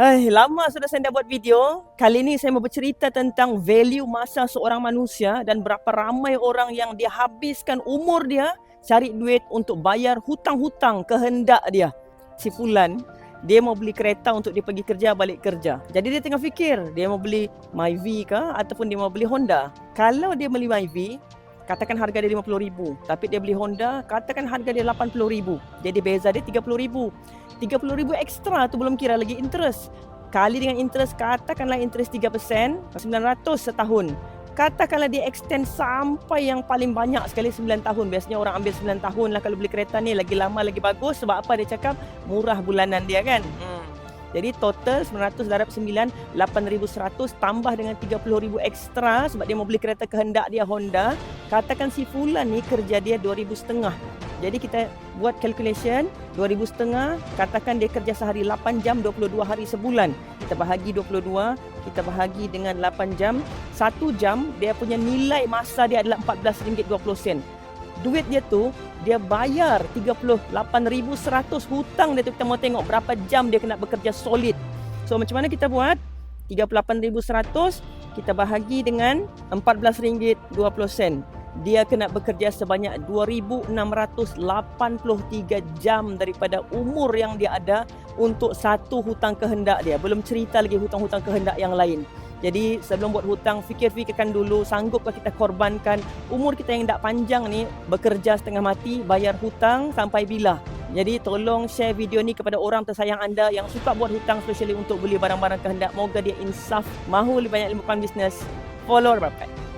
Lama sudah saya tak buat video. Kali ini saya mau bercerita tentang value masa seorang manusia dan berapa ramai orang yang dia habiskan umur dia cari duit untuk bayar hutang-hutang kehendak dia. Si Fulan, dia mau beli kereta untuk dia pergi kerja, balik kerja. Jadi dia tengah fikir, dia mau beli Myvi ke ataupun dia mau beli Honda. Kalau dia beli Myvi, katakan harga dia RM50,000, tapi dia beli Honda, katakan harga dia RM80,000. Jadi beza dia RM30,000. RM30,000 ekstra tu belum kira lagi interest. Kali dengan interest, katakanlah interest 3%, 900 setahun. Katakanlah dia extend sampai yang paling banyak sekali 9 tahun. Biasanya orang ambil 9 tahun lah kalau beli kereta ni, lagi lama lagi bagus. Sebab apa dia cakap? Murah bulanan dia kan. Jadi total 900 darab 9, 8,100 tambah dengan 30,000 ekstra sebab dia mau beli kereta kehendak dia Honda. Katakan si Fulan ni kerja dia 2,500. Jadi kita buat calculation, 2,500, katakan dia kerja sehari 8 jam, 22 hari sebulan. Kita bahagi 22, kita bahagi dengan 8 jam. 1 jam dia punya nilai masa dia adalah RM14.20. Duit dia tu, dia bayar 38,100 hutang dia tu. Kita mau tengok berapa jam dia kena bekerja solid. So macam mana kita buat? 38,100 kita bahagi dengan RM14.20. Dia kena bekerja sebanyak 2,683 jam daripada umur yang dia ada untuk satu hutang kehendak dia. Belum cerita lagi hutang-hutang kehendak yang lain. Jadi sebelum buat hutang, fikir-fikirkan dulu, sanggupkah kita korbankan umur kita yang tak panjang ni, bekerja setengah mati, bayar hutang sampai bila? Jadi tolong share video ni kepada orang tersayang anda yang suka buat hutang, especially untuk beli barang-barang kehendak. Moga dia insaf, mahu lebih banyak ilmu bisnes. Follow Rapat.